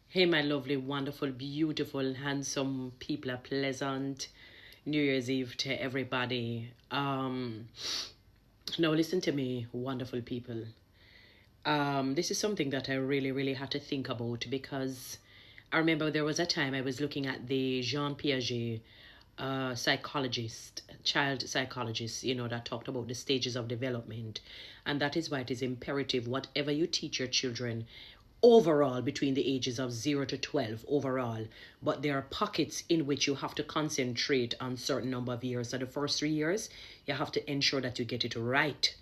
Hey, my lovely, wonderful, beautiful, handsome people, a pleasant New Year's Eve to everybody. Now, listen to me, wonderful people. This is something that I really, really had to think about because I remember there was a time I was looking at the Jean Piaget psychologist, child psychologist, that talked about the stages of development. And that is why it is imperative, whatever you teach your children, overall between the ages of 0 to 12 overall, but there are pockets in which you have to concentrate on certain number of years. So the first 3 years you have to ensure that you get it right.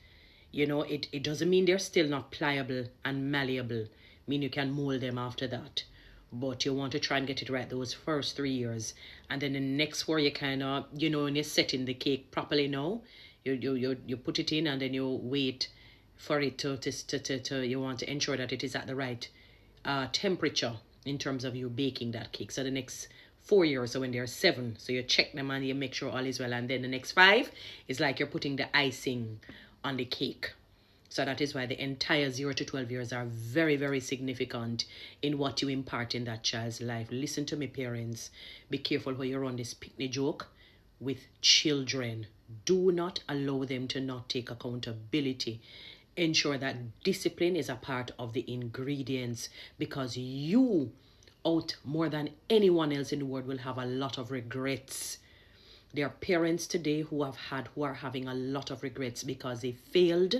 It doesn't mean they're still not pliable and malleable. I mean, you can mold them after that, but you want to try and get it right those first 3 years. And then the next 4, you kind of, when you're setting the cake properly now, you put it in and then you wait for it to you want to ensure that it is at the right temperature in terms of you baking that cake. So the next 4 years, so when they're 7, so you check them and you make sure all is well. And then the next 5 is like you're putting the icing on the cake. So that is why the entire 0 to 12 years are very, very significant in what you impart in that child's life. Listen to me, parents. Be careful how you run this pickney joke with children. Do not allow them to not take accountability. Ensure that discipline is a part of the ingredients, because you, out more than anyone else in the world, will have a lot of regrets. There are parents today who are having a lot of regrets because they failed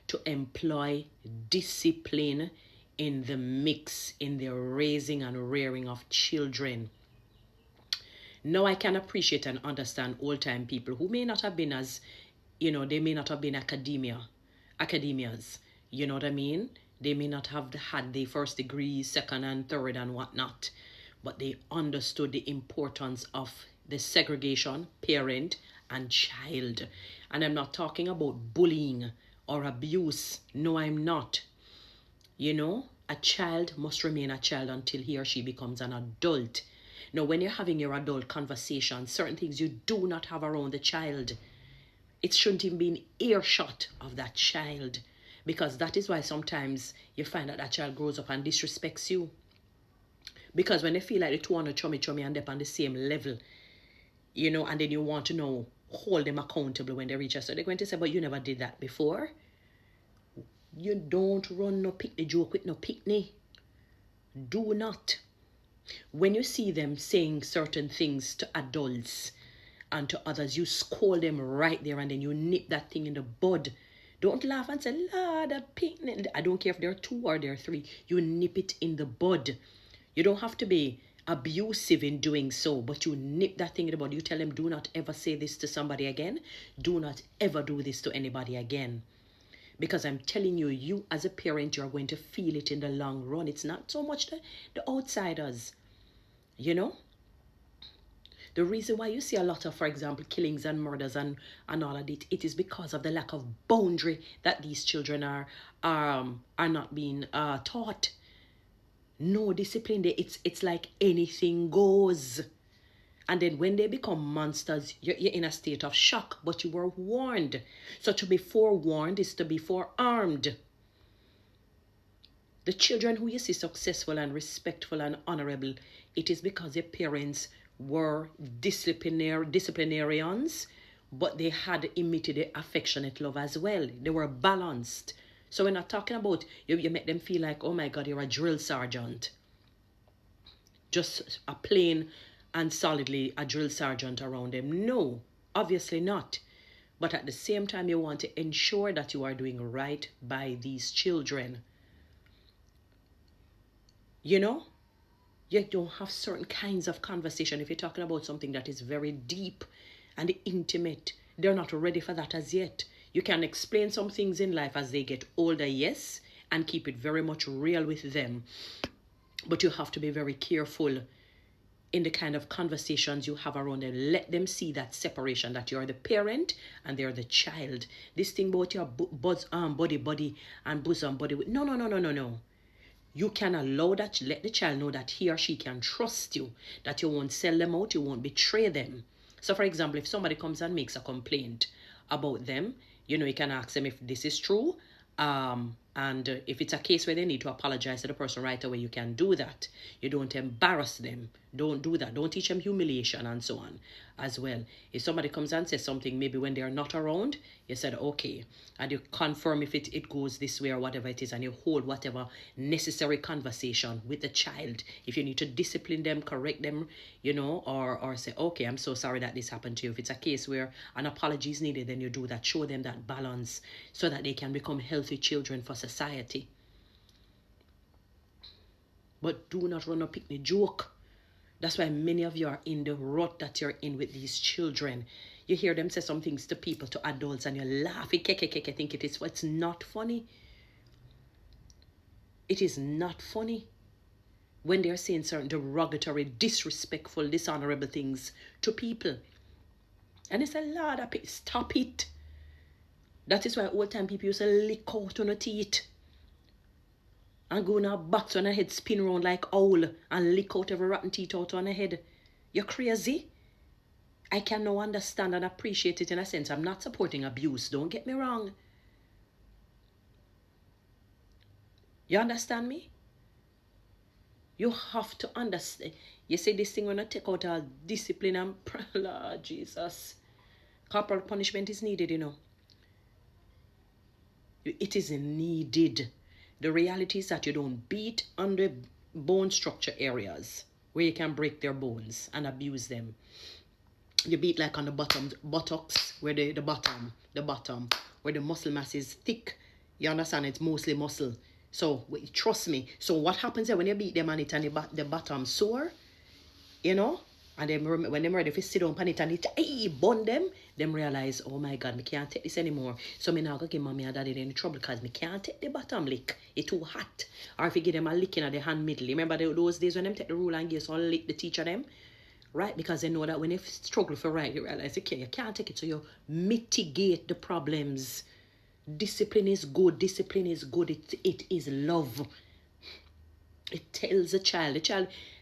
to employ discipline in the mix in their raising and rearing of children. Now I can appreciate and understand old-time people who may not have been as, they may not have been academias, you know what I mean? They may not have had the first degree, second and third and whatnot, but they understood the importance of the segregation, parent and child. And I'm not talking about bullying or abuse. No, I'm not. A child must remain a child until he or she becomes an adult. Now, when you're having your adult conversation, certain things you do not have around the child. It shouldn't even be in earshot of that child, because that is why sometimes you find that child grows up and disrespects you. Because when they feel like the two on a chummy and they're on the same level, and then you want to know, hold them accountable when they reach us. So they're going to say, but you never did that before. You don't run no pickney joke with no pickney. Do not. When you see them saying certain things to adults and to others, you scold them right there and then you nip that thing in the bud. Don't laugh and say, Lord, a pickney. I don't care if they're 2 or they're 3. You nip it in the bud. You don't have to be abusive in doing so, but you nip that thing in the bud. You tell them, do not ever say this to somebody again. Do not ever do this to anybody again. Because I'm telling you, you as a parent, you're going to feel it in the long run. It's not so much the outsiders, The reason why you see a lot of, for example, killings and murders and all of it, it is because of the lack of boundary that these children are not being taught. No discipline. It's like anything goes. And then when they become monsters, you're in a state of shock, but you were warned. So to be forewarned is to be forearmed. The children who you see successful and respectful and honorable, it is because their parents were disciplinarians, but they had emitted the affectionate love as well. They were balanced. So we're not talking about you make them feel like, oh my God, you're a drill sergeant. Just a plain and solidly a drill sergeant around them. No, obviously not. But at the same time, you want to ensure that you are doing right by these children. You don't have certain kinds of conversation. If you're talking about something that is very deep and intimate, they're not ready for that as yet. You can explain some things in life as they get older, yes, and keep it very much real with them. But you have to be very careful in the kind of conversations you have around them. Let them see that separation, that you're the parent and they're the child. This thing about your body and bosom body. No. You can allow that, let the child know that he or she can trust you, that you won't sell them out, you won't betray them. So for example, if somebody comes and makes a complaint about them, you can ask them if this is true. And if it's a case where they need to apologize to the person right away, you can do that. You don't embarrass them. Don't do that. Don't teach them humiliation and so on as well. If somebody comes and says something, maybe when they're not around, you said, okay. And you confirm if it goes this way or whatever it is, and you hold whatever necessary conversation with the child. If you need to discipline them, correct them, or say, okay, I'm so sorry that this happened to you. If it's a case where an apology is needed, then you do that. Show them that balance so that they can become healthy children for society. But do not run a picnic joke. That's why many of you are in the rut that you're in with these children. You hear them say some things to people, to adults, and you're laughing, think it is. It's not funny. It is not funny when they're saying certain derogatory, disrespectful, dishonorable things to people. And it's a lot of it. Stop it. That is why old time people used to lick out on the teeth and go in a box on a head, spin around like owl, and lick out every rotten teeth out on a head. You're crazy. I can now understand and appreciate it in a sense. I'm not supporting abuse. Don't get me wrong. You understand me? You have to understand. You say this thing when I take out all discipline and Lord Jesus. Corporal punishment is needed, It is needed. The reality is that you don't beat on the bone structure areas where you can break their bones and abuse them. You beat like on the buttocks, where the bottom, where the muscle mass is thick. You understand? It's mostly muscle. So trust me. So what happens there when you beat them on it and the bottom sore, and then when they're ready to sit down on it and it burn them realize, oh my God, me can't take this anymore. So me now go give mommy and daddy any trouble because me can't take the bottom lick. It's too hot. Or if you give them a licking at the hand middle. Remember those days when them take the ruler and give some lick the teacher them? Right? Because they know that when they struggle for right, you realize, okay, you can't take it. So you mitigate the problems. Discipline is good. Discipline is good. It is love. It tells the child,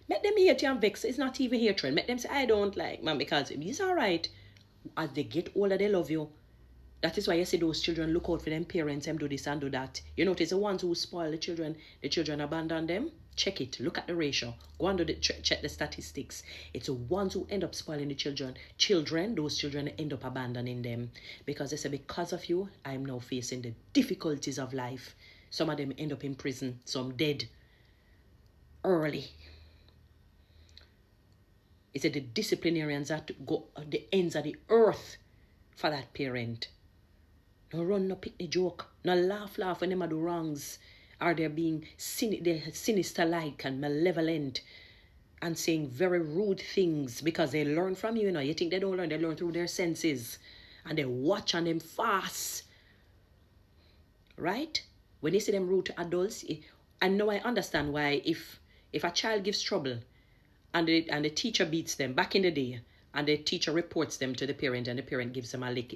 make them hate you and vex. It's not even hatred. Make them say, I don't like man because it's all right. As they get older, they love you. That is why you see those children look out for them parents and do this and do that. You notice the ones who spoil the children abandon them. Check it. Look at the ratio. Go and check the statistics. It's the ones who end up spoiling the children. Those children end up abandoning them. Because they say, because of you, I'm now facing the difficulties of life. Some of them end up in prison. Some dead early. It's the disciplinarians that go at the ends of the earth for that parent. No run, no pick joke. No laugh when them do wrongs. Or they're being sinister-like and malevolent and saying very rude things because they learn from you, You think they don't learn. They learn through their senses. And they watch and them fast. Right? When you see them rude to adults, I know I understand why if a child gives trouble and the teacher beats them back in the day, and the teacher reports them to the parent, and the parent gives them a lick.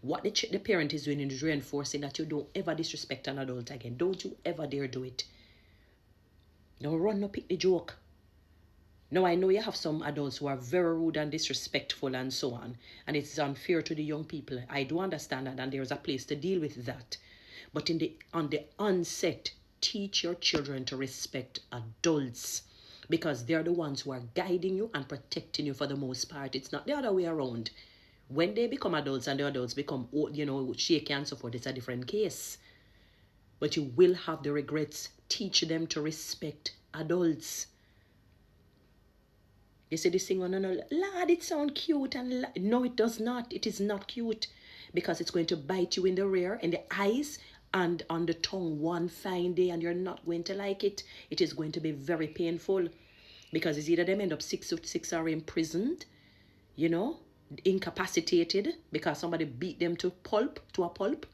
What the parent is doing is reinforcing that you don't ever disrespect an adult again. Don't you ever dare do it. No run, no pick the joke. Now, I know you have some adults who are very rude and disrespectful and so on, and it's unfair to the young people. I do understand that, and there's a place to deal with that. But on the onset, teach your children to respect adults. Because they're the ones who are guiding you and protecting you for the most part. It's not the other way around. When they become adults and the adults become, shaky and so forth, it's a different case. But you will have the regrets. Teach them to respect adults. You see this thing on lad, it sounds cute. No, it does not. It is not cute. Because it's going to bite you in the rear, in the eyes, and on the tongue one fine day, and you're not going to like it. It is going to be very painful because it's either them end up 6 or imprisoned, incapacitated because somebody beat them to a pulp,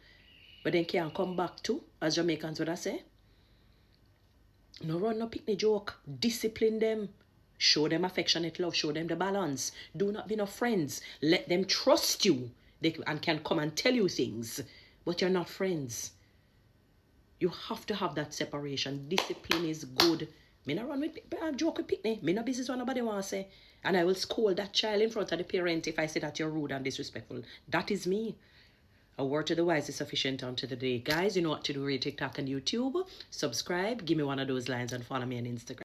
but then can't come back to, as Jamaicans would say. No run, no pick joke. Discipline them. Show them affectionate love. Show them the balance. Do not be no friends. Let them trust you. They can come and tell you things, but you're not friends. You have to have that separation. Discipline is good. Me not run with joke with pickney. Me no business what nobody want to say. And I will scold that child in front of the parent if I say that you're rude and disrespectful. That is me. A word to the wise is sufficient unto the day. Guys, you know what to do with TikTok and YouTube. Subscribe, give me one of those lines, and follow me on Instagram.